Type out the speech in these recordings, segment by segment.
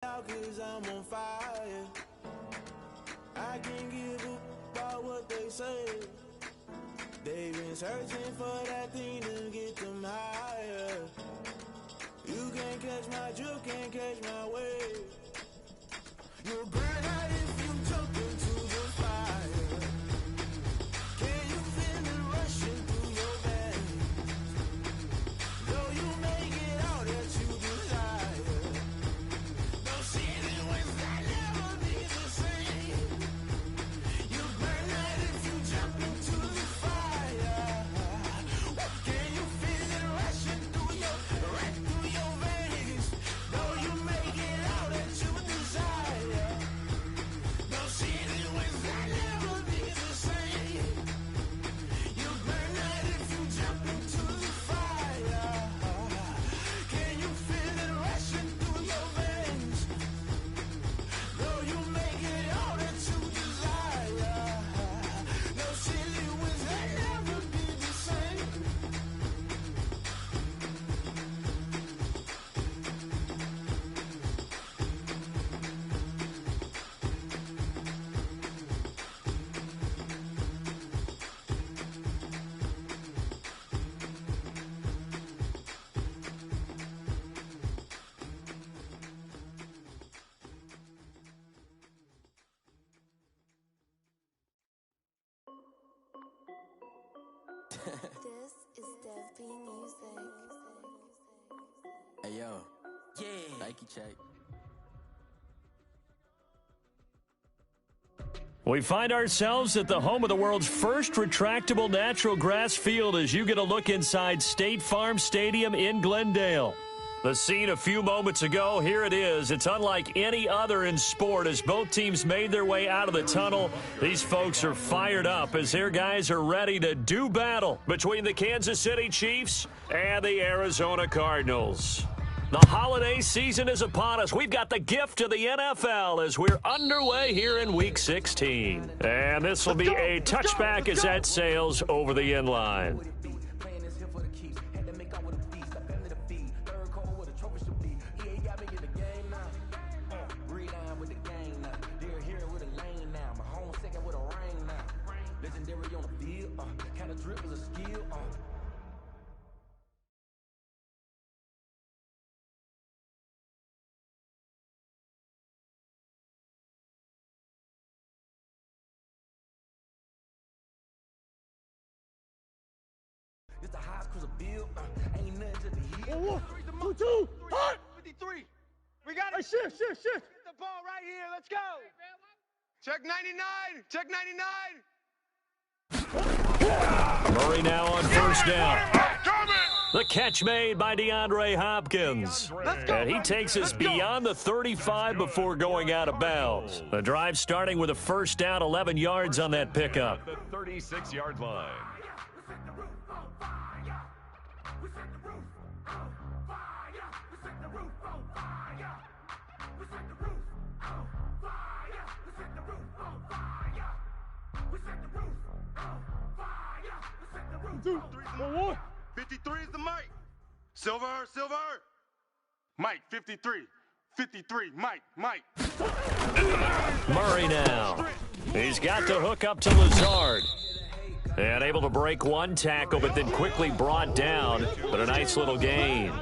Now 'cause I'm on fire. I can't give up about what they say. They've been searching for that thing to get them higher. You can't catch my drift, can't catch my wave. You'll burn out if you jump into the fire. Can you feel it rushing through your veins? Though you make it all that you desire. Those feelings that never be the same. You burn out if you jump into the fire. Can you feel it rushing through your veins? Though you make it all that you desire. Those feelings that never be the same. You burn out if you jump into the fire. Can you feel it rushing through your veins? Though you make it all that you desire. Those feelings that never be the same. This is Dev B Music. Hey yo, Nike check. We find ourselves at the home of the world's first retractable natural grass field as you get a look inside State Farm Stadium in Glendale. The scene a few moments ago, here it is. It's unlike any other in sport as both teams made their way out of the tunnel. These folks are fired up as their guys are ready to do battle between the Kansas City Chiefs and the Arizona Cardinals. The holiday season is upon us. We've got the gift of the NFL as we're underway here in Week 16. And this will be a touchback as that sails over the inline. It's the highest cruiser bill. Ain't nothing to the heel. 1, 2, 3, 53. We got it. shift. Get the ball right here. Let's go. Check 99. Check 99. Murray now on first down. The catch made by DeAndre Hopkins. And he takes us beyond the 35 before going out of bounds. The drive starting with a first down, 11 yards on that pickup. The 36-yard line. Two, 1. 53 is the mic. Silver. Mike, 53. 53, Mike. Murray now. He's got the hook up to Lazard. And able to break one tackle, but then quickly brought down. But a nice little gain.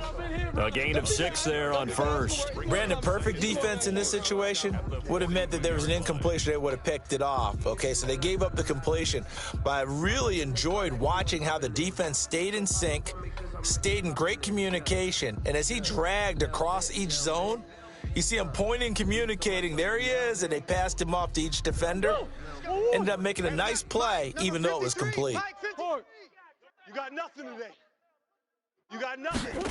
A gain of 6 there on first. Brandon, perfect defense in this situation would have meant that there was an incompletion. They would have picked it off. Okay, so they gave up the completion. But I really enjoyed watching how the defense stayed in sync, stayed in great communication. And as he dragged across each zone, you see him pointing, communicating. There he is, and they passed him off to each defender. Ended up making a nice play, even though it was complete. You got nothing today. You got nothing.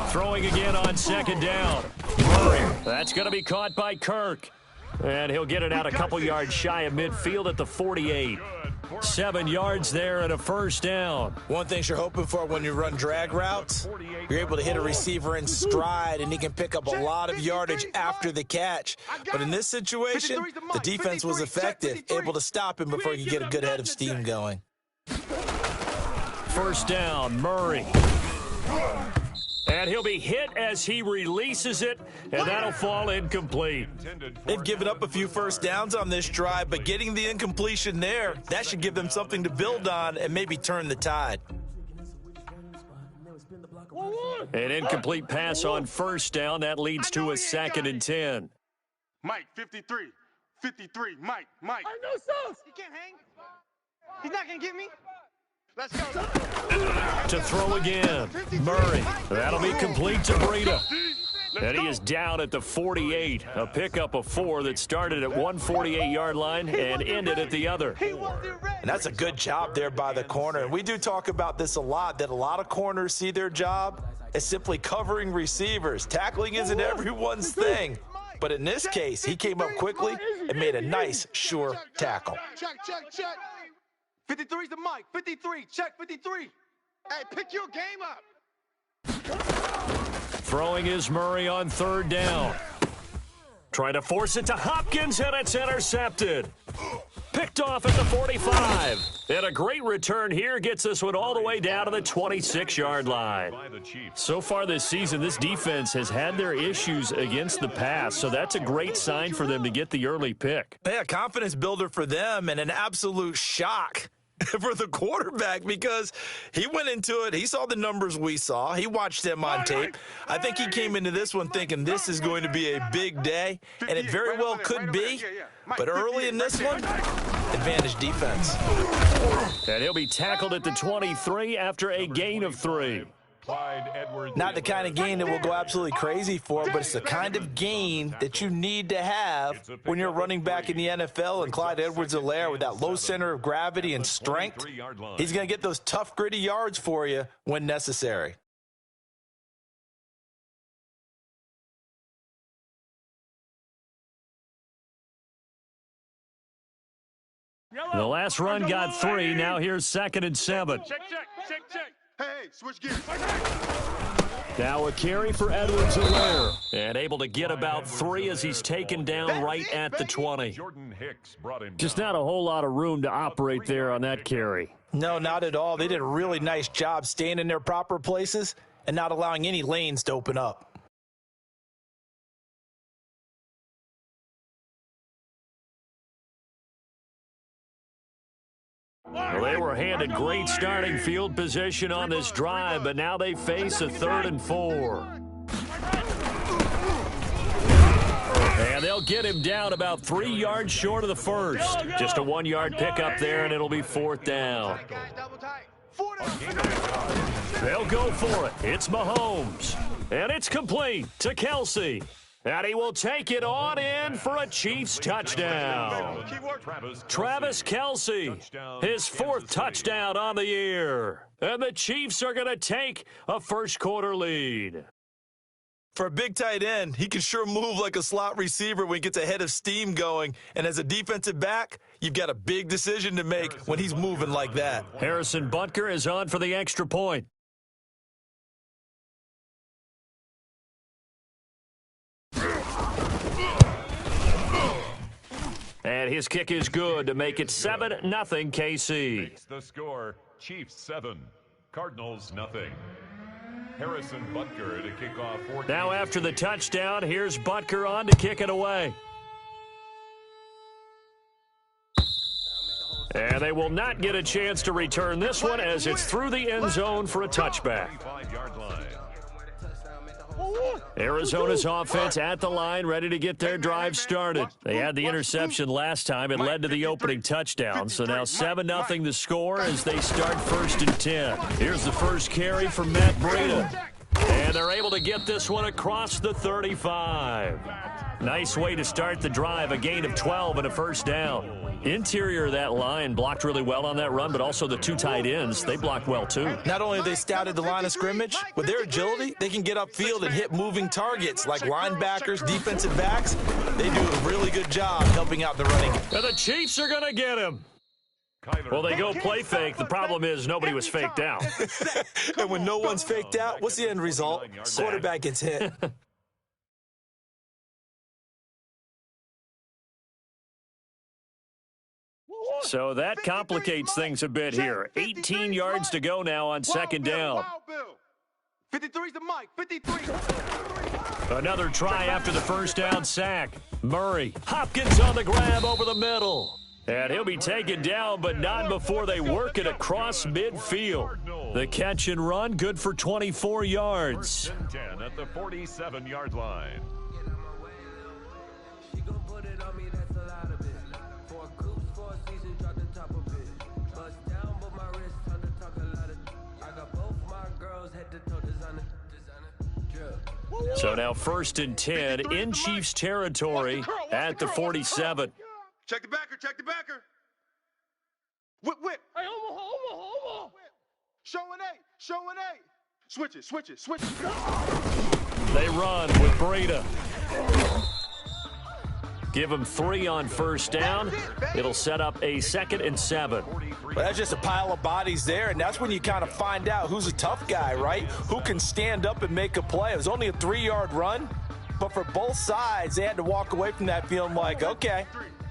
Throwing again on second down. Murray. That's going to be caught by Kirk. And he'll get it out a couple yards shy of midfield at the 48. 7 yards there and a first down. One thing you're hoping for when you run drag routes, you're able to hit a receiver in stride, and he can pick up a lot of yardage after the catch. But in this situation, the defense was effective, able to stop him before he could get a good head of steam going. First down, Murray. And he'll be hit as he releases it, and that'll fall incomplete. They've given up a few first downs on this drive, but getting the incompletion there, that should give them something to build on and maybe turn the tide. An incomplete pass on first down. That leads to a 2nd and 10. Mike, 53. 53. Mike. I know so. He can't hang. He's not going to get me. Let's go. To throw again. Murray. That'll be complete to Breida. And he is down at the 48. A pickup of 4 that started at 148-yard line and ended at the other. And that's a good job there by the corner. And we do talk about this a lot, that a lot of corners see their job as simply covering receivers. Tackling isn't everyone's thing. But in this case, he came up quickly and made a nice, sure tackle. Check. 53's the Mike. 53. Check 53. Hey, pick your game up. Throwing is Murray on 3rd down. Trying to force it to Hopkins, and it's intercepted. Picked off at the 45. And a great return here gets this one all the way down to the 26-yard line. So far this season, this defense has had their issues against the pass, so that's a great sign for them to get the early pick. Yeah, confidence builder for them and an absolute shock for the quarterback because he went into it. He saw the numbers we saw. He watched them on tape. I think he came into this one thinking this is going to be a big day, and it very well could be. But early in this one, advantage defense. And he'll be tackled at the 23 after a gain of 3. Not the kind of gain that will go absolutely crazy for, but it's the kind of gain that you need to have when you're running back in the NFL. And Clyde Edwards-Helaire, with that low center of gravity and strength, he's going to get those tough, gritty yards for you when necessary. The last run got 3. Now here's 2nd and 7. Check. Hey, switch gears. Now a carry for Edwards-Helaire. And able to get about 3 as he's taken down right at the 20. Just not a whole lot of room to operate there on that carry. No, not at all. They did a really nice job staying in their proper places and not allowing any lanes to open up. Well, they were handed great starting field position on this drive, but now they face a 3rd and 4. And they'll get him down about 3 yards short of the first. Just a 1-yard pickup there, and it'll be 4th down. They'll go for it. It's Mahomes. And it's complete to Kelsey. And he will take it on in for a Chiefs touchdown. Travis Kelsey, his 4th touchdown on the year. And the Chiefs are going to take a first-quarter lead. For a big tight end, he can sure move like a slot receiver when he gets a head of steam going. And as a defensive back, you've got a big decision to make when he's moving like that. Harrison Butker is on for the extra point. And his kick is good to make it 7-0 KC. The score, Chiefs 7, Cardinals nothing. Harrison Butker to kick off. Now after the touchdown, here's Butker on to kick it away. And they will not get a chance to return this one as it's through the end zone for a touchback. Arizona's offense at the line, ready to get their drive started. They had the interception last time. It led to the opening touchdown. So now 7-0 the score as they start 1st and 10. Here's the first carry for Matt Breida. And they're able to get this one across the 35. Nice way to start the drive, a gain of 12 and a first down. Interior of that line blocked really well on that run, but also the 2 tight ends, they blocked well too. Not only have they scouted the line of scrimmage, with their agility, they can get upfield and hit moving targets like linebackers, defensive backs. They do a really good job helping out the running game. And the Chiefs are going to get him. Well, they go play fake. The problem is nobody was faked out. And when no one's faked out, what's the end result? Quarterback gets hit. So that complicates things a bit here. 18 yards to go now on 2nd down. 53's the mic. 53. Another try after the first down sack. Murray. Hopkins on the grab over the middle. And he'll be taken down, but not before they work it across midfield. The catch and run, good for 24 yards. 10 at the 47-yard line. So now 1st and 10 in Chiefs territory at the 47. Check the backer. Check the backer. Whip. Hey, Omaha. Showing eight. Switch it. They run with Breda. Give them 3 on first down. It'll set up a 2nd and 7. Well, that's just a pile of bodies there, and that's when you kind of find out who's a tough guy, right? Who can stand up and make a play. It was only a 3-yard run, but for both sides, they had to walk away from that feeling like, okay,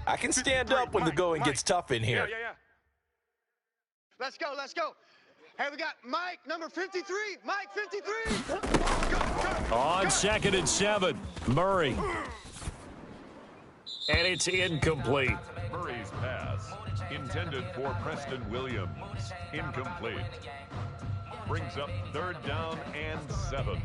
I can stand up when the going gets tough in here. Yeah. Let's go. Hey, we got Mike, number 53. Mike, 53. Go. On 2nd and 7, Murray. And it's incomplete. Murray's pass, intended for Preston Williams, incomplete. Brings up 3rd down and 7.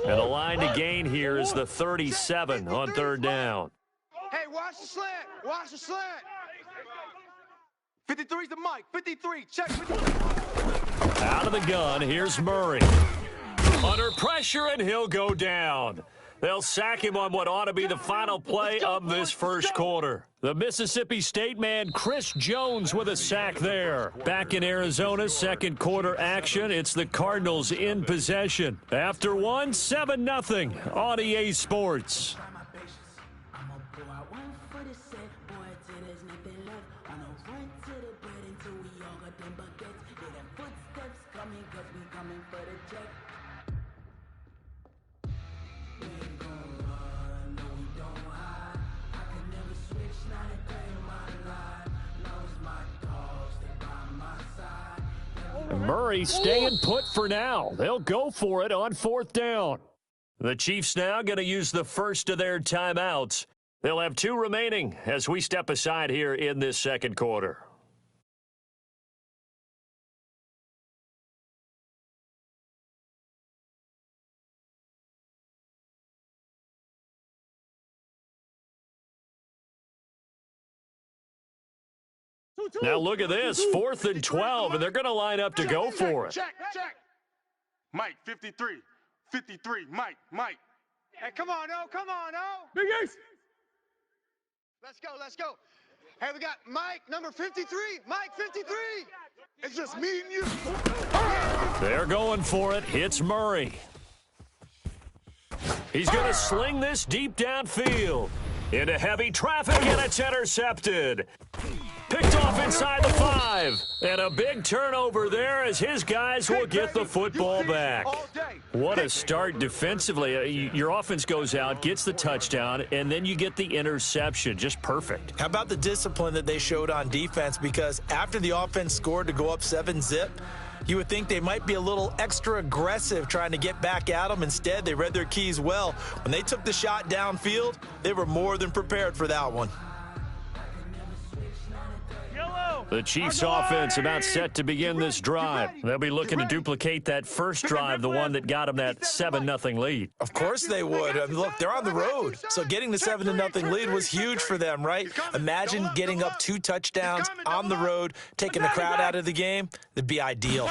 And the line to gain here is the 37 on 3rd down. Hey, watch the slant. 53's the mic. 53. Check. 53. Out of the gun, here's Murray. Under pressure, and he'll go down. They'll sack him on what ought to be the final play of this first quarter. The Mississippi State man, Chris Jones, with a sack there. Back in Arizona, second quarter action. It's the Cardinals in possession. After 1, 7-0 on EA Sports. Murray staying put for now. They'll go for it on 4th down. The Chiefs now going to use the first of their timeouts. They'll have 2 remaining as we step aside here in this second quarter. Now look at this, 4th and 12, and they're going to line up to go for it. Check. Mike, 53. 53. Mike. Hey, come on, oh. Big Ace. Let's go. Hey, we got Mike, number 53. Mike, 53. It's just me and you. They're going for it. It's Murray. He's going to sling this deep downfield. Into heavy traffic, and it's intercepted. Picked off inside the 5. And a big turnover there as his guys will get the football back. What a start defensively. Your offense goes out, gets the touchdown, and then you get the interception. Just perfect. How about the discipline that they showed on defense? Because after the offense scored to go up 7-0, you would think they might be a little extra aggressive trying to get back at them. Instead, they read their keys well. When they took the shot downfield, they were more than prepared for that one. The Chiefs offense about set to begin this drive. They'll be looking to duplicate that first drive, the one that got them that 7-0 lead. Of course they would. I mean, look, they're on the road. So getting the 7-0 lead was huge for them, right? Imagine getting up 2 touchdowns on the road, taking the crowd out of the game. That'd be ideal.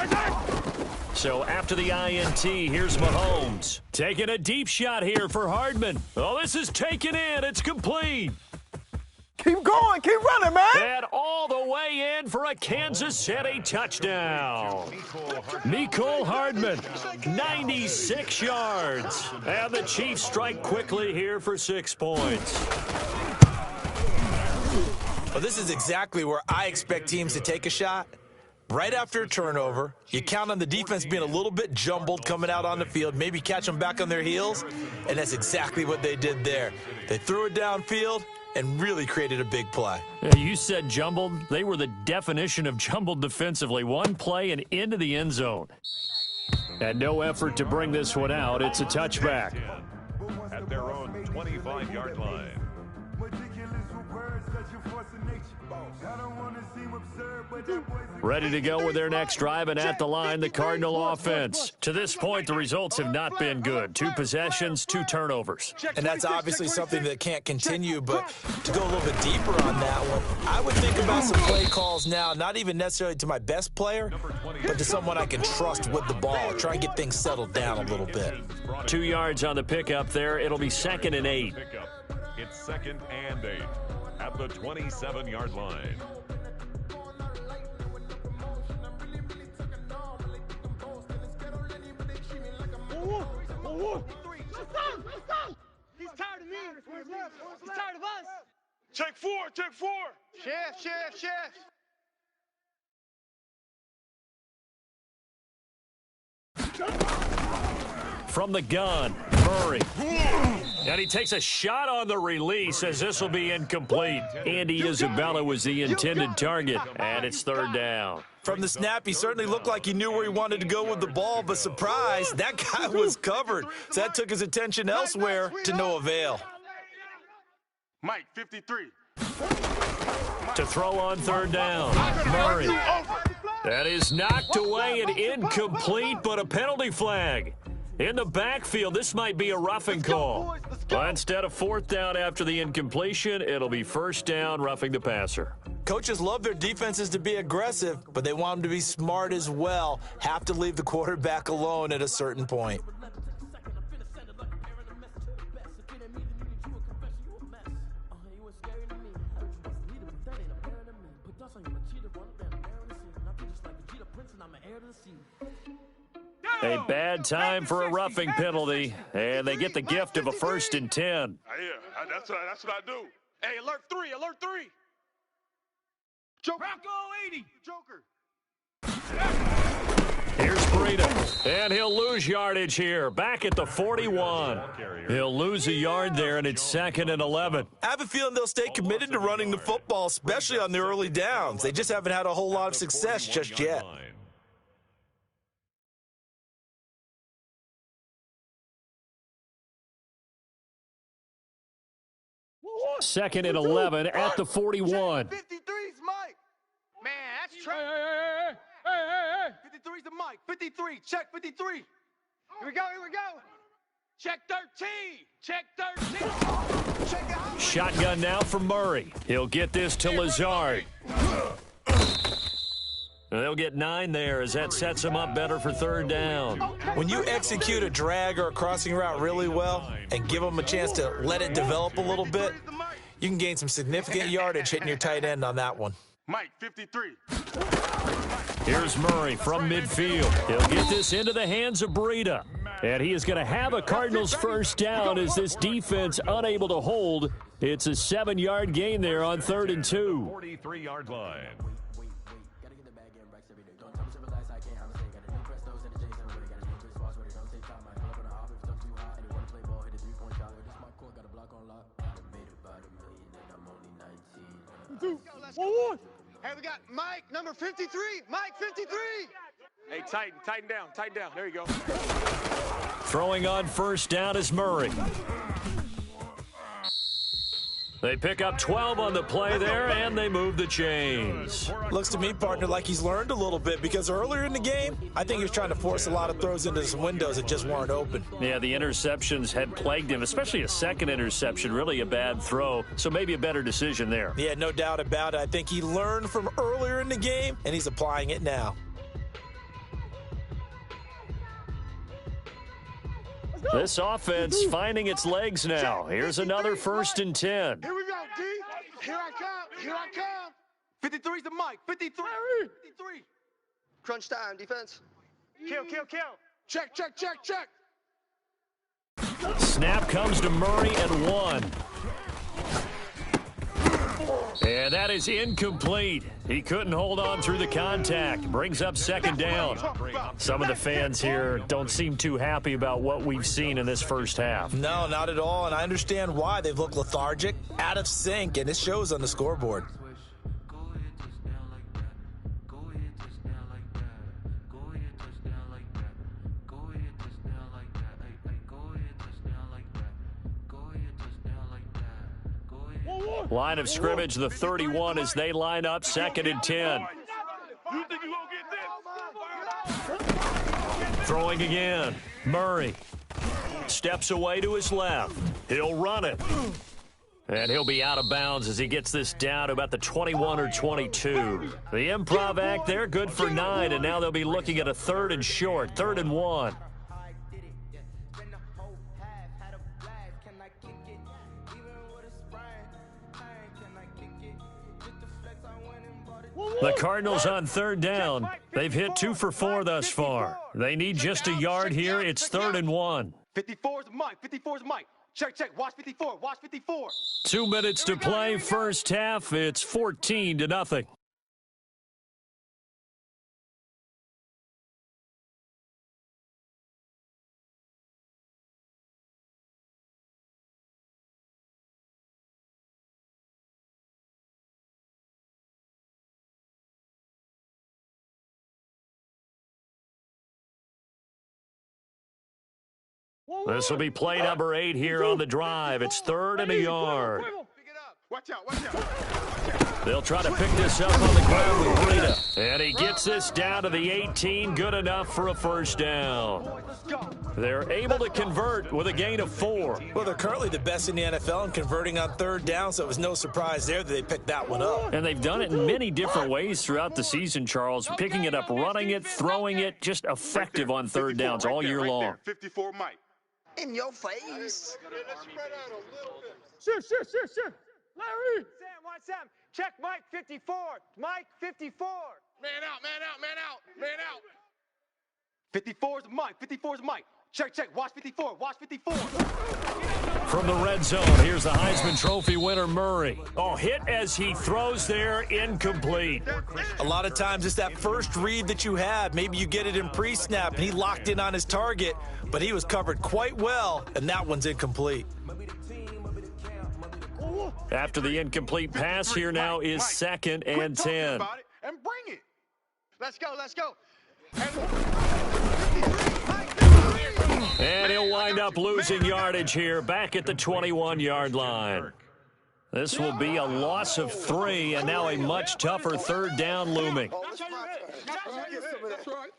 So after the INT, here's Mahomes. Taking a deep shot here for Hardman. Oh, this is taken in. It's complete. Keep going. Keep running, man. And all the way in for a Kansas City touchdown. Mecole Hardman, 96 yards. And the Chiefs strike quickly here for 6 points. Well, this is exactly where I expect teams to take a shot. right after a turnover. You count on the defense being a little bit jumbled coming out on the field, maybe catch them back on their heels, and that's exactly what they did there. They threw it downfield and really created a big play. Yeah, you said jumbled. They were the definition of jumbled defensively. One play and into the end zone. And no effort to bring this one out. It's a touchback. At their own 25-yard line. Ready to go with their next drive, and at the line, the Cardinal offense. To this point, the results have not been good. 2 possessions, 2 turnovers. And that's obviously something that can't continue, but to go a little bit deeper on that one, I would think about some play calls now, not even necessarily to my best player, but to someone I can trust with the ball. Try and get things settled down a little bit. 2 yards on the pickup there. It'll be 2nd and 8. It's 2nd and 8 at the 27-yard line. He's tired of me. He's tired of us. Check 4, check 4. Shift. From the gun, Murray. And he takes a shot on the release as this will be incomplete. Andy Isabella was the intended target, and it's 3rd down. From the snap, he certainly looked like he knew where he wanted to go with the ball, but surprise, that guy was covered. So that took his attention elsewhere to no avail. Mike, 53. To throw on 3rd down, Murray. That is knocked away and incomplete, but a penalty flag. In the backfield, this might be a roughing call. But instead of 4th down after the incompletion, it'll be 1st down, roughing the passer. Coaches love their defenses to be aggressive, but they want them to be smart as well. Have to leave the quarterback alone at a certain point. A bad time for a roughing penalty, and they get the gift of a 1st and 10. Yeah, that's what I do. Hey, alert 3. Joker. Bronco 80. Joker. Here's Breida, and he'll lose yardage here. Back at the 41. He'll lose a yard there, and it's 2nd and 11. I have a feeling they'll stay committed to running the football, especially on the early downs. They just haven't had a whole lot of success just yet. 2nd and 11 at the 41. 53's Mike. Man, that's trash. Hey. 53's the Mike. 53. Check 53. Here we go. Check 13. Check 13. Check it out. Shotgun now for Murray. He'll get this to Lazard. They'll get 9 there as that sets him up better for 3rd down. When you execute a drag or a crossing route really well and give them a chance to let it develop a little bit, you can gain some significant yardage hitting your tight end on that one. Mike, 53. Here's Murray from midfield. He'll get this into the hands of Breida. And he is going to have a Cardinals 1st down as this defense unable to hold. It's a 7-yard gain there on 3rd and 2. 43-yard line. Hey, we got Mike, number 53. Mike, 53. Hey, tighten down. There you go. Throwing on 1st down is Murray. They pick up 12 on the play there, and they move the chains. Looks to me, partner, like he's learned a little bit, because earlier in the game, I think he was trying to force a lot of throws into some windows that just weren't open. Yeah, the interceptions had plagued him, especially a 2nd interception, really a bad throw, so maybe a better decision there. Yeah, no doubt about it. I think he learned from earlier in the game, and he's applying it now. This offense finding its legs now. Here's another 1st and 10. Here we go, D. Here I come. 53's the Mike. 53. Crunch time, defense. Kill. Check. Snap comes to Murray and 1. And that is incomplete. He couldn't hold on through the contact. Brings up second down. Some of the fans here don't seem too happy about what we've seen in this first half. No, not at all, and I understand why. They've looked lethargic, out of sync, and it shows on the scoreboard. Line of scrimmage, the 31 as they line up, 2nd and 10. Throwing again. Murray steps away to his left. He'll run it. And he'll be out of bounds as he gets this down to about the 21 or 22. The improv act there, good for 9, and now they'll be looking at a 3rd and short, 3rd and 1. The Cardinals on 3rd down. They've hit 2 for 4 thus far. They need just a yard here. It's 3rd and 1. 54 is Mike. 54 is Mike. Check. Watch 54. Watch 54. 2 minutes to play. First half. It's 14-0. This will be play number 8 here on the drive. It's 3rd and a yard. Watch out. They'll try to pick this up on the ground with Brita. And he gets this down to the 18. Good enough for a first down. They're able to convert with a gain of 4. Well, they're currently the best in the NFL in converting on 3rd down, so it was no surprise there that they picked that one up. And they've done it in many different ways throughout the season, Charles. Picking it up, running it, throwing it, just effective on 3rd downs all year long. 54 Mike. In your face. Let's spread out a little bit. Sure. Larry. Sam. Check Mike 54. Mike 54. Man out. 54 is Mike. 54 is Mike. Check. Watch 54. Watch 54. From the red zone, here's the Heisman Trophy winner, Murray. Oh, hit as he throws there, incomplete. A lot of times it's that first read that you have. Maybe you get it in pre-snap, and he locked in on his target, but he was covered quite well, and that one's incomplete. After the incomplete pass, here now is 2nd and 10. And bring it. Let's go. And he'll wind up losing yardage here, back at the 21-yard line. This will be a loss of 3, and now a much tougher 3rd down looming. That's right.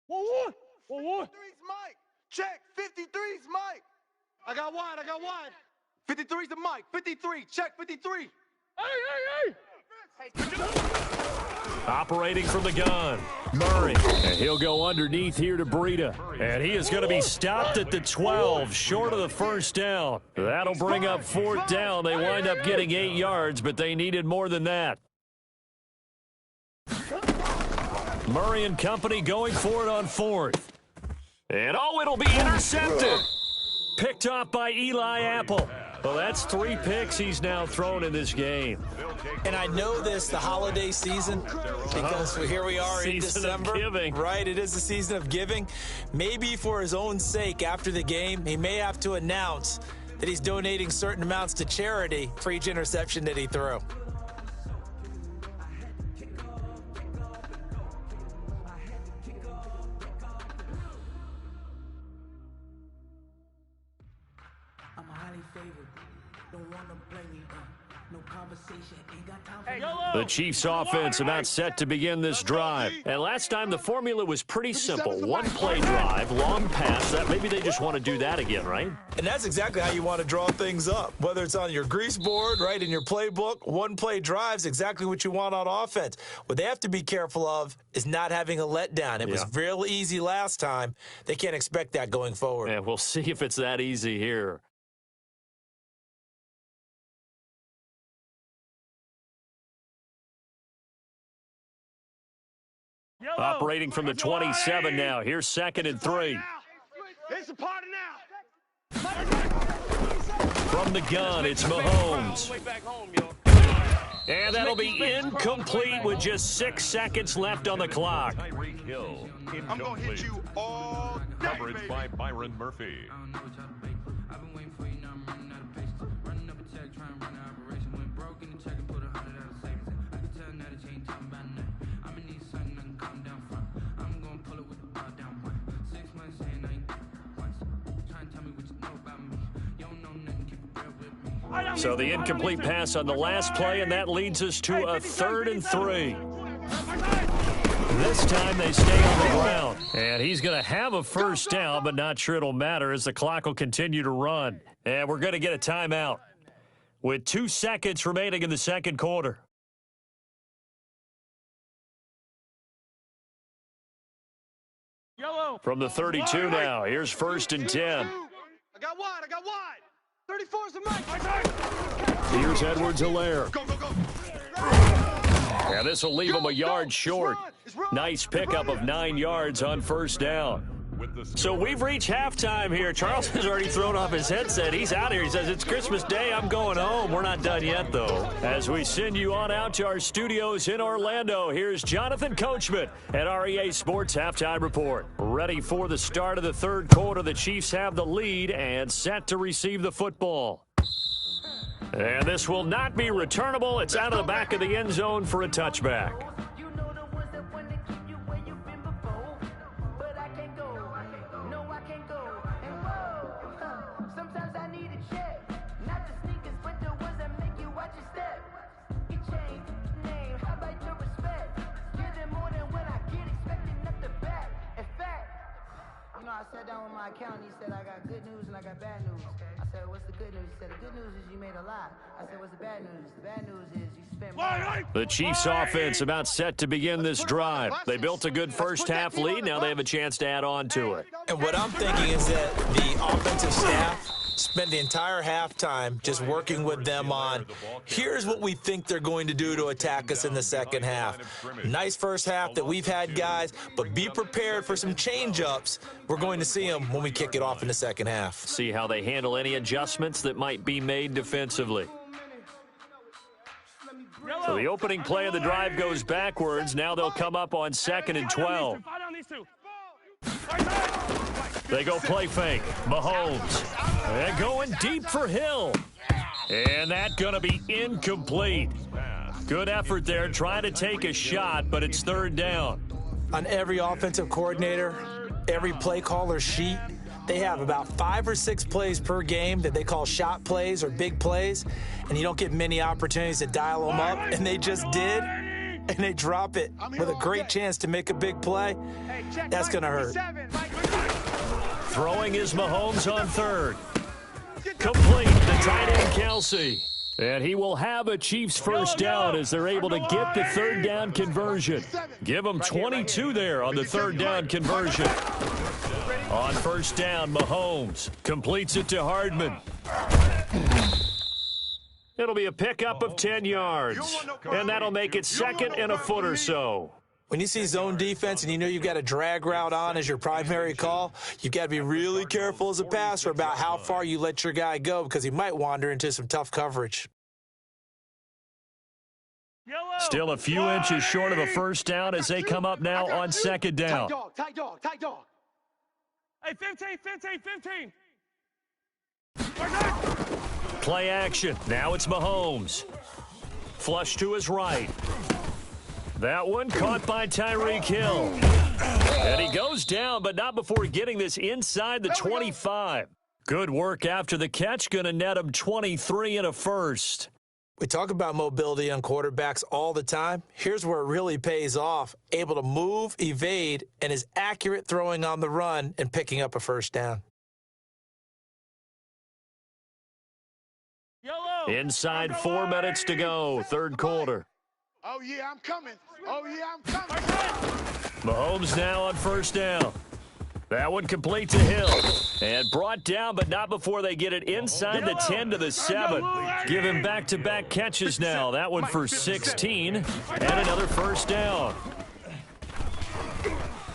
One. 53's Mike. Check. 53's Mike. I got one. 53's the Mike. 53. Check 53. Hey. Operating from the gun, Murray. And he'll go underneath here to Brita. And he is going to be stopped at the 12, short of the first down. That'll bring up 4th down. They wind up getting 8 yards, but they needed more than that. Murray and company going for it on 4th. And it'll be intercepted. Picked off by Eli Apple. Well, that's 3 picks he's now thrown in this game. And I know this, the holiday season, because here we are in December. Of giving. Right, it is the season of giving. Maybe for his own sake, after the game, he may have to announce that he's donating certain amounts to charity for each interception that he threw. The Chiefs' offense about set to begin this drive. And last time the formula was pretty simple. 1-play drive, long pass. That maybe they just want to do that again, right? And that's exactly how you want to draw things up. Whether it's on your grease board, right, in your playbook, 1-play drive's exactly what you want on offense. What they have to be careful of is not having a letdown. It was real easy last time. They can't expect that going forward. And we'll see if it's that easy here. Operating from the 27 now. Here's 2nd and 3. It's a party now. From the gun, it's Mahomes. And that'll be incomplete with just 6 seconds left on the clock. Tyreek Hill, I'm going to hit incomplete. you all day, Coverage baby. by Byron Murphy. So the incomplete pass on the last play, and that leads us to a 3rd and 3. This time they stay on the ground. And he's going to have a first down, but not sure it'll matter as the clock will continue to run. And we're going to get a timeout with 2 seconds remaining in the second quarter. From the 32 now, here's 1st and 10. I got wide. 34 is the mic. Here's Edwards-Helaire. Go. And this will leave him a yard short. Nice pickup of 9 yards on first down. So we've reached halftime here. Charles has already thrown off his headset. He's out here. He says, it's Christmas Day. I'm going home. We're not done yet, though. As we send you on out to our studios in Orlando, here's Jonathan Coachman at REA Sports Halftime Report. Ready for the start of the third quarter. The Chiefs have the lead and set to receive the football. And this will not be returnable. It's out of the back of the end zone for a touchback. I sat down with my accountant. He said, I got good news and I got bad news. I said, what's the good news? He said, the good news is you made a lot. I said, what's the bad news? The bad news is you spent more. The Chiefs offense about set to begin this drive. They built a good first half lead. Now they have a chance to add on to it. And what I'm thinking is that the offensive staff spent the entire halftime just working with them on, here's what we think they're going to do to attack us in the second half. Nice first half that we've had, guys, but be prepared for some change-ups. We're going to see them when we kick it off in the second half. See how they handle any adjustments that might be made defensively. So the opening play of the drive goes backwards. Now they'll come up on 2nd and 12. They go play fake. Mahomes. They're going deep for Hill. And that's going to be incomplete. Good effort there trying to take a shot, but it's 3rd down. On every offensive coordinator, every play caller sheet, they have about 5 or 6 plays per game that they call shot plays or big plays, and you don't get many opportunities to dial them up, and they just did, and they drop it with a great chance to make a big play. That's going to hurt. Throwing is Mahomes on 3rd. Complete to tight end Kelsey. And he will have a Chiefs first down as they're able to get the 3rd down conversion. Give them 22 there on the 3rd down conversion. On first down, Mahomes completes it to Hardman. It'll be a pickup of 10 yards. And that'll make it 2nd and a foot or so. When you see zone defense and you know you've got a drag route on as your primary call, you've got to be really careful as a passer about how far you let your guy go because he might wander into some tough coverage. Still a few inches short of a first down as they come up now on 2nd down. Tight dog. Hey, 15. Play action. Now it's Mahomes. Flush to his right. That one caught by Tyreek Hill. And he goes down, but not before getting this inside the 25. Good work after the catch. Going to net him 23 and a first. We talk about mobility on quarterbacks all the time. Here's where it really pays off. Able to move, evade, and is accurate throwing on the run and picking up a first down. Inside 4 minutes to go, 3rd quarter. Oh, yeah, I'm coming. Mahomes now on first down. That one complete to Hill. And brought down, but not before they get it inside the 10 to the 7. Give him back-to-back catches now. That one for 16. And another first down.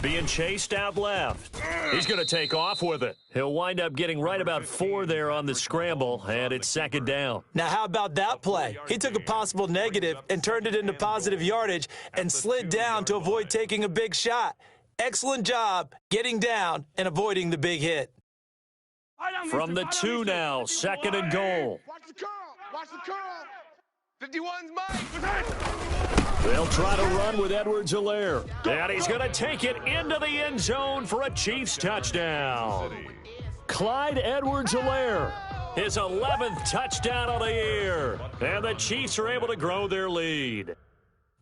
being chased out left. He's going to take off with it. He'll wind up getting right about 4 there on the scramble, and it's second down. Now, how about that play? He took a possible negative and turned it into positive yardage and slid down to avoid taking a big shot. Excellent job getting down and avoiding the big hit. From the 2 now, second and goal. Watch the curl. Watch the curl. 51's Mike. They'll try to run with Edwards-Helaire. And he's going to take it into the end zone for a Chiefs touchdown. Clyde Edwards-Helaire, his 11th touchdown of the year. And the Chiefs are able to grow their lead.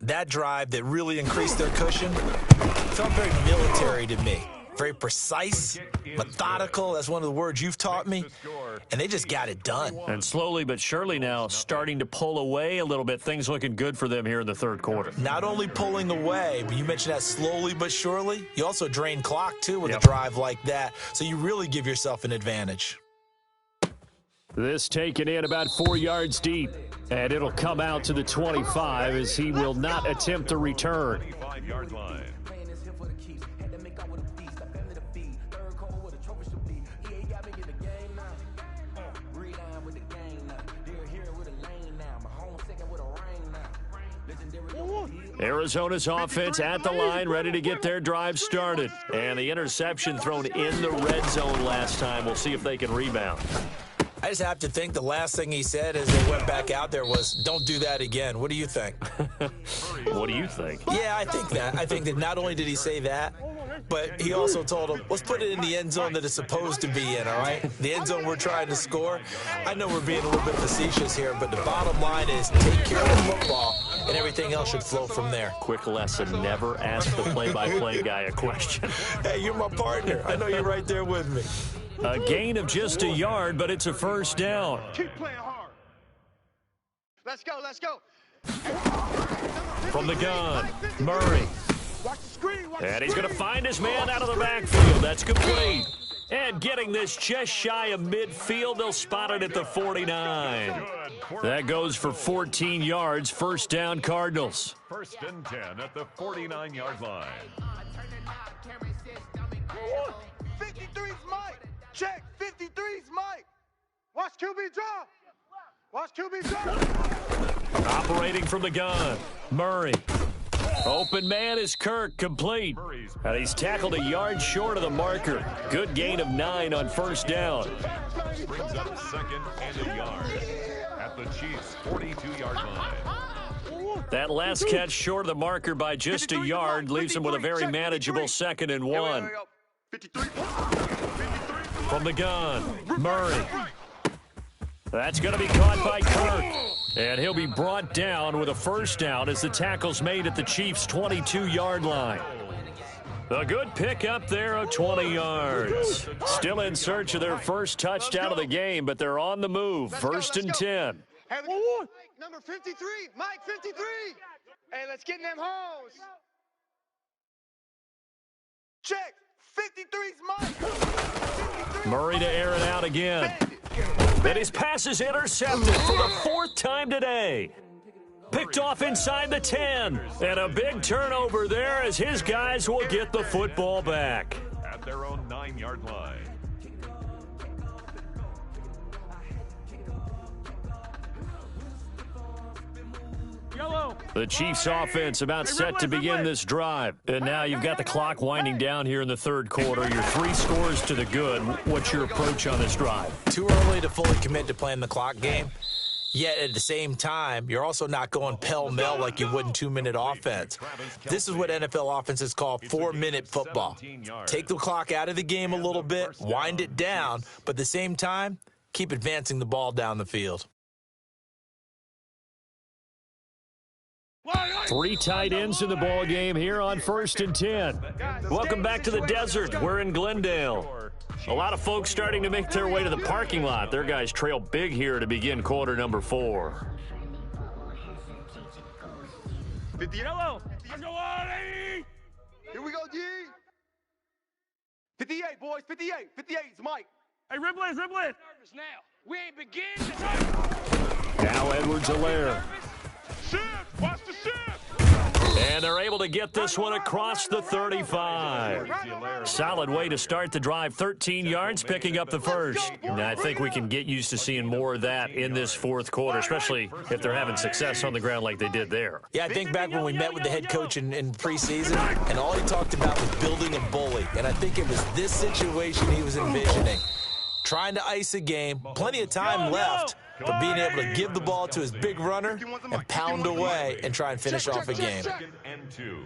That drive that really increased their cushion felt very military to me. Very precise, methodical. That's one of the words you've taught me. And they just got it done. And slowly but surely now starting to pull away a little bit. Things looking good for them here in the third quarter. Not only pulling away, but you mentioned that slowly but surely. You also drain clock, too, with a drive like that. So you really give yourself an advantage. This taken in about 4 yards deep. And it'll come out to the 25 as he will not attempt to return. 25-yard line. Arizona's offense at the line, ready to get their drive started. And the interception thrown in the red zone last time. We'll see if they can rebound. I just have to think the last thing he said as they went back out there was, don't do that again. What do you think? What do you think? Yeah, I think that. I think that not only did he say that, but he also told him, let's put it in the end zone that it's supposed to be in, all right? The end zone we're trying to score. I know we're being a little bit facetious here, but the bottom line is take care of the football, and everything else should flow from there. Quick lesson, never ask the play-by-play guy a question. Hey, you're my partner. I know you're right there with me. A gain of just a yard, but it's a first down. Keep playing hard. Let's go, let's go. From the gun, Murray. Watch the screen. And he's going to find his man out of the backfield. That's complete. And getting this just shy of midfield, they'll spot it at the 49. That goes for 14 yards. First down, Cardinals. First and 10 at the 49-yard line. 53's Mike. Check. 53's Mike. Watch QB draw. Watch QB draw. Operating from the gun, Murray. Open man is Kirk, complete. And he's tackled a yard short of the marker. Good gain of 9 on first down. Brings up second and a yard at the Chiefs' 42-yard line. That last catch short of the marker by just a yard leaves him with a very manageable second and 1. 53. From the gun, Murray. That's going to be caught by Kirk. And he'll be brought down with a first down as the tackle's made at the Chiefs' 22-yard line. A good pickup there of 20 yards. Still in search of their first touchdown of the game, but they're on the move. First and 10. Hey, number 53, Mike 53. Hey, let's get in them holes. Check. 53's Mike. 53. Murray to air it out again. And his pass is intercepted for the 4th time today. Picked off inside the 10. And a big turnover there as his guys will get the football back. At their own 9-yard line. The Chiefs offense about set to begin this drive. And now you've got the clock winding down here in the third quarter. Your 3 scores to the good. What's your approach on this drive? Too early to fully commit to playing the clock game. Yet at the same time, you're also not going pell-mell like you would in 2-minute offense. This is what NFL offenses call 4-minute football. Take the clock out of the game a little bit, wind it down, but at the same time, keep advancing the ball down the field. 3 tight ends in the ball game here on first and 10. Welcome back to the desert. We're in Glendale. A lot of folks starting to make their way to the parking lot. Their guys trail big here to begin quarter number 4. 50 yellow. Here we go, G. 58, boys. 58. 58's Mike. Hey, Riblett. Nervous now. We ain't beginning. Now Edwards-Helaire. Shift. Watch the shift. And they're able to get this one across the 35. Solid way to start the drive. 13 yards, picking up the first. And I think we can get used to seeing more of that in this fourth quarter, especially if they're having success on the ground like they did there. Yeah, I think back when we met with the head coach in preseason, and all he talked about was building a bully. And I think it was this situation he was envisioning. Trying to ice a game, plenty of time left, but being able to give the ball to his big runner and pound away and try and finish off a game. 2nd and 2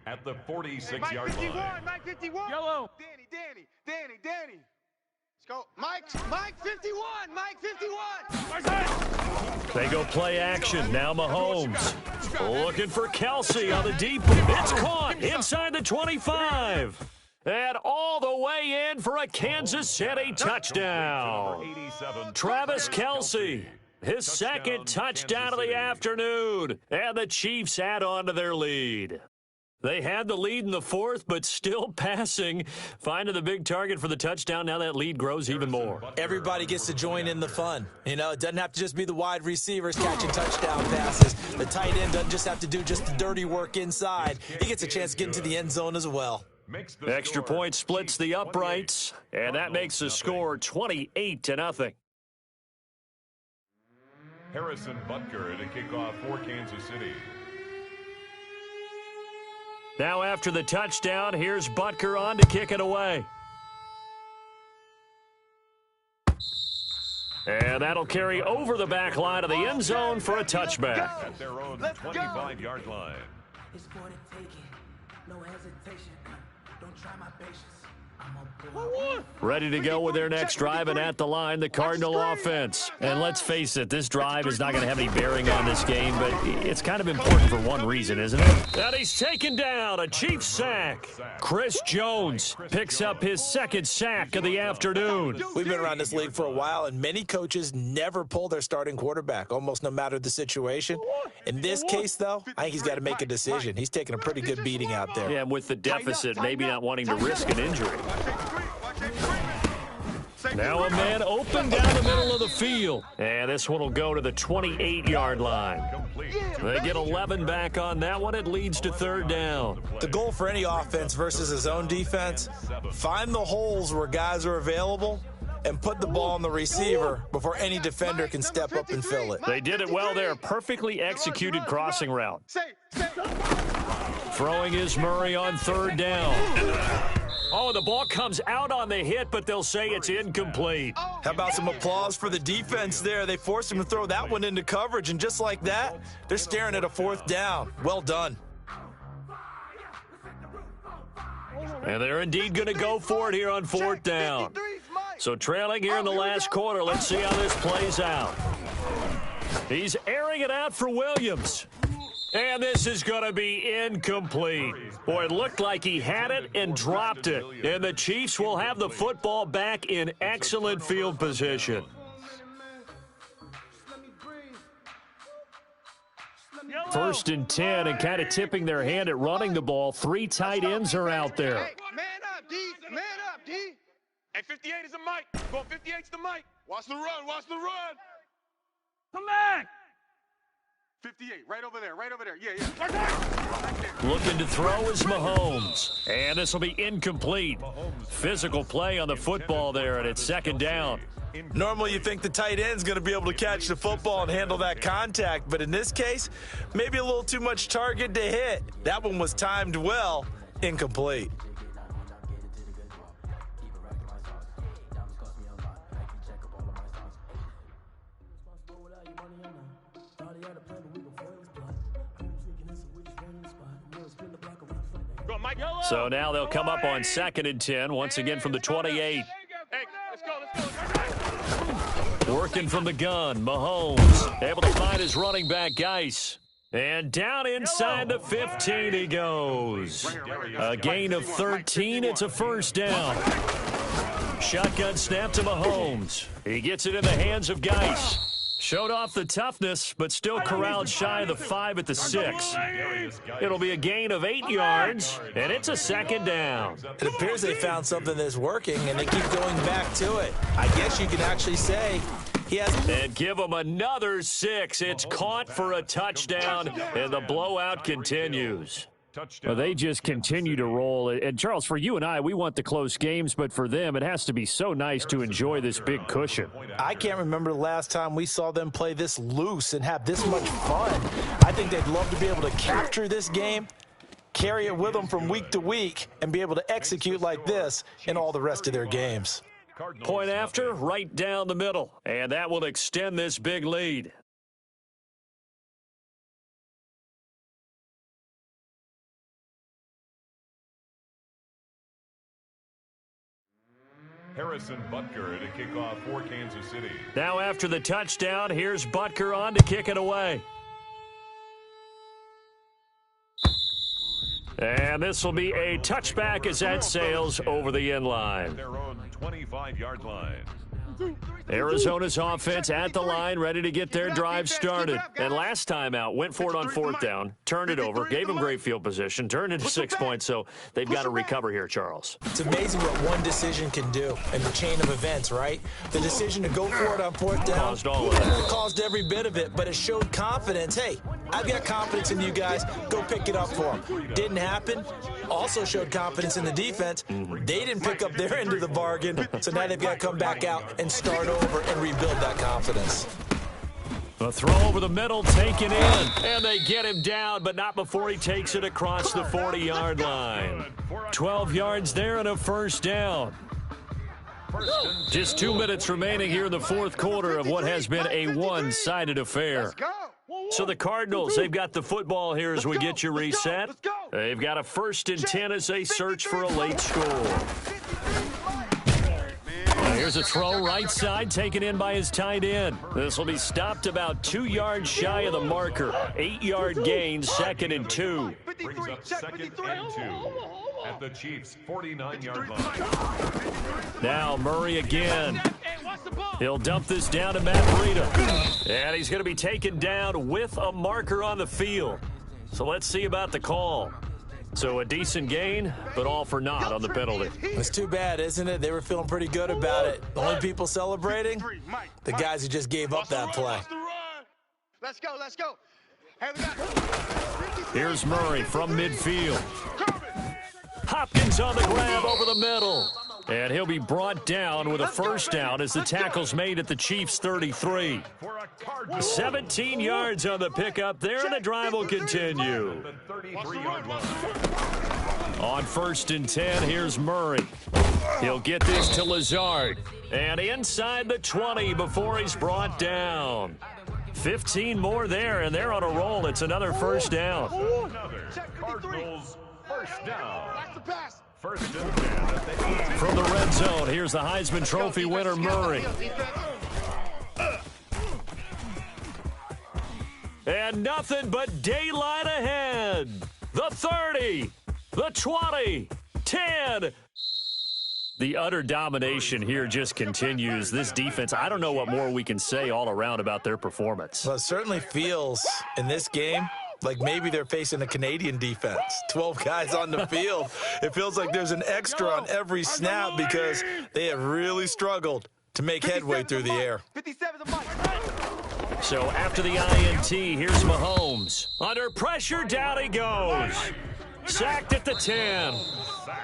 at the 46-yard line. Mike 51. Yellow. Danny. Let's go. Mike 51. Mike 51. They go play action. Now Mahomes looking for Kelsey on the deep. It's caught inside the 25. And all the way in for a Kansas City touchdown. Travis Kelsey, his second touchdown of the afternoon. And the Chiefs add on to their lead. They had the lead in the fourth, but still passing. Finding the big target for the touchdown. Now that lead grows even more. Everybody gets to join in the fun. You know, it doesn't have to just be the wide receivers catching touchdown passes. The tight end doesn't just have to do just the dirty work inside. He gets a chance to get into the end zone as well. Extra point splits the uprights, and that makes the score 28-0. Harrison Butker to kick off for Kansas City. Now after the touchdown, here's Butker on to kick it away. And that'll carry over the back line of the end zone for a touchback. At their own 25-yard line. It's for the taking. No hesitation. Don't try my patience. Ready to go with their next drive, and at the line, the Cardinal offense. And let's face it, this drive is not going to have any bearing on this game, but it's kind of important for one reason, isn't it? And he's taken down, a Chiefs sack. Chris Jones picks up his second sack of the afternoon. We've been around this league for a while, and many coaches never pull their starting quarterback, almost no matter the situation. In this case, though, I think he's got to make a decision. He's taking a pretty good beating out there. Yeah, and with the deficit, maybe not wanting to risk an injury. Now a man open down the middle of the field. And this one will go to the 28-yard line. They get 11 back on that one. It leads to third down. The goal for any offense versus his own defense, find the holes where guys are available and put the ball on the receiver before any defender can step up and fill it. They did it well there. Perfectly executed crossing route. Throwing is Murray on third down. Oh, the ball comes out on the hit, but they'll say it's incomplete. How about some applause for the defense there? They forced him to throw that one into coverage, and just like that, they're staring at a fourth down. Well done. And they're indeed going to go for it here on fourth down. So trailing here in the last quarter, let's see how this plays out. He's airing it out for Williams. And this is going to be incomplete. Boy, it looked like he had it and dropped it. And the Chiefs will have the football back in excellent field position. First and 10, and kind of tipping their hand at running the ball. Three tight ends are out there. Hey, man up, D. Man up, D. Hey, 58 is a Mike. Going 58's the Mike. Watch the run. Watch the run. Come back. 58, right over there. Yeah. Looking to throw is Mahomes. And this will be incomplete. Physical play on the football there, and it's second down. Normally you think the tight end's going to be able to catch the football and handle that contact, but in this case, maybe a little too much target to hit. That one was timed well, incomplete. So now they'll come up on second and 10, once again from the 28. Hey, let's go. Working from the gun, Mahomes able to find his running back, Geis. And down inside the 15 he goes. A gain of 13, it's a first down. Shotgun snap to Mahomes. He gets it in the hands of Geis. Showed off the toughness, but still corralled shy of the 5 at the 6. It'll be a gain of 8 yards, and it's a second down. It appears they found something that's working, and they keep going back to it. I guess you can actually say he has... And give him another 6. It's caught for a touchdown, and the blowout continues. Touchdown. Well, they just Kansas continue to City. roll. And, Charles, for you and I, we want the close games, but for them, it has to be so nice to enjoy this big cushion. I can't remember the last time we saw them play this loose and have this much fun. I think they'd love to be able to capture this game, carry it with them from week to week, and be able to execute like this in all the rest of their games. Point after, right down the middle. And that will extend this big lead. Harrison Butker to kick off for Kansas City. Now after the touchdown, here's Butker on to kick it away. And this will be a touchback as that sails over the end line. Their own 25-yard line. Arizona's offense at the line, ready to get their drive started. And last time out, went for it on fourth down, turned it over, gave them great field position, turned into 6 points, so they've got to recover here, Charles. It's amazing what one decision can do in the chain of events, right? The decision to go for it on fourth down Caused all of that. caused every bit of it, but it showed confidence. Hey, I've got confidence in you guys. Go pick it up for them. Didn't happen. Also showed confidence in the defense. They didn't pick up their end of the bargain, so now they've got to come back out and start over and rebuild that confidence. The throw over the middle, taken in, and they get him down, but not before he takes it across the 40-yard line. 12 yards there and a first down. Just 2 minutes remaining here in the fourth quarter of what has been a one-sided affair. So the Cardinals, they've got the football here as we get you reset. They've got a 1st and 10 as they search for a late score. Here's a throw right side, taken in by his tight end. This will be stopped about 2 yards shy of the marker. 8-yard gain, 2nd and 2. Brings up 2nd and 2 at the Chiefs' 49-yard line. Now Murray again. He'll dump this down to Matt Breida. And he's going to be taken down with a marker on the field. So let's see about the call. So a decent gain, but all for naught on the penalty. It's too bad, isn't it? They were feeling pretty good about it. The only people celebrating, the guys who just gave up that play. Let's go, let's go. Hey, we got Here's Murray from midfield. Hopkins on the grab over the middle. And he'll be brought down with a first down as the tackle's made at the Chiefs' 33. 17 yards on the pickup there, and the drive will continue. On 1st and 10, here's Murray. He'll get this to Lazard. And inside the 20 before he's brought down. 15 more there, and they're on a roll. It's another first down. Cardinals first down. That's the pass. 1st and 10 at the 18. From the red zone, here's the Heisman Trophy winner, Murray. And nothing but daylight ahead. The 30, the 20, 10. The utter domination here just continues. This defense, I don't know what more we can say all around about their performance. Well, it certainly feels in this game like maybe they're facing a Canadian defense. 12 guys on the field. It feels like there's an extra on every snap because they have really struggled to make headway through the air. 57 the mic. So after the INT, here's Mahomes. Under pressure, down he goes. Sacked at the 10.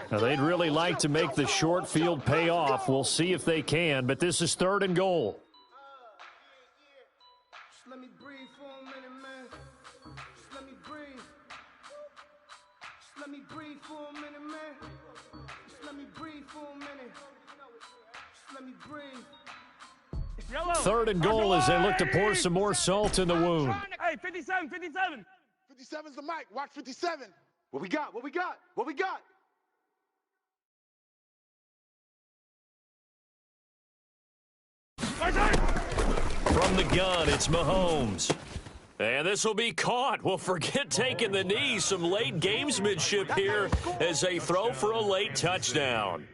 Now, they'd really like to make the short field pay off. We'll see if they can, but this is 3rd and goal. Just let me breathe for a minute, man. Just let me breathe. Just let me breathe for a minute, man. Just let me breathe for a minute. Just let me breathe. 3rd and goal as they look to pour some more salt in the wound. Hey, 57, 57. 57's the mic. Watch 57. What we got? What we got? What we got? From the gun, it's Mahomes. And this will be caught. Well, forget taking the knee. Some late gamesmanship here as they throw for a late touchdown.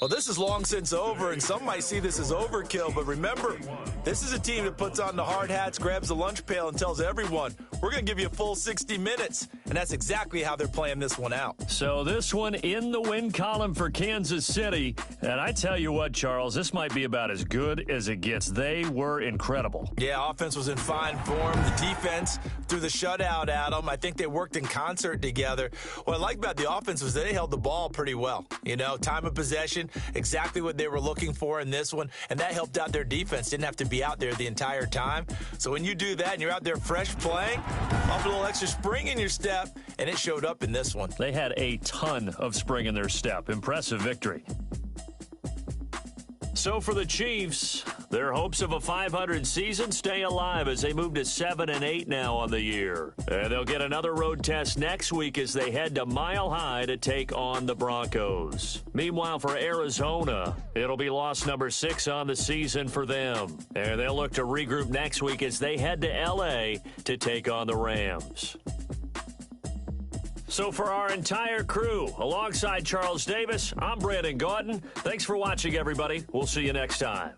Well, this is long since over, and some might see this as overkill, but remember, this is a team that puts on the hard hats, grabs the lunch pail, and tells everyone, we're going to give you a full 60 minutes, and that's exactly how they're playing this one out. So this one in the win column for Kansas City, and I tell you what, Charles, this might be about as good as it gets. They were incredible. Yeah, offense was in fine form. The defense threw the shutout at them. I think they worked in concert together. What I like about the offense was they held the ball pretty well. You know, time of possession, exactly what they were looking for in this one, and that helped out their defense. Didn't have to be out there the entire time. So when you do that and you're out there fresh playing, off a little extra spring in your step, and it showed up in this one. They had a ton of spring in their step. Impressive victory. So for the Chiefs, their hopes of a 500 season stay alive as they move to 7-8 now on the year. And they'll get another road test next week as they head to Mile High to take on the Broncos. Meanwhile, for Arizona, it'll be loss number 6 on the season for them. And they'll look to regroup next week as they head to L.A. to take on the Rams. So for our entire crew, alongside Charles Davis, I'm Brandon Gaudin. Thanks for watching, everybody. We'll see you next time.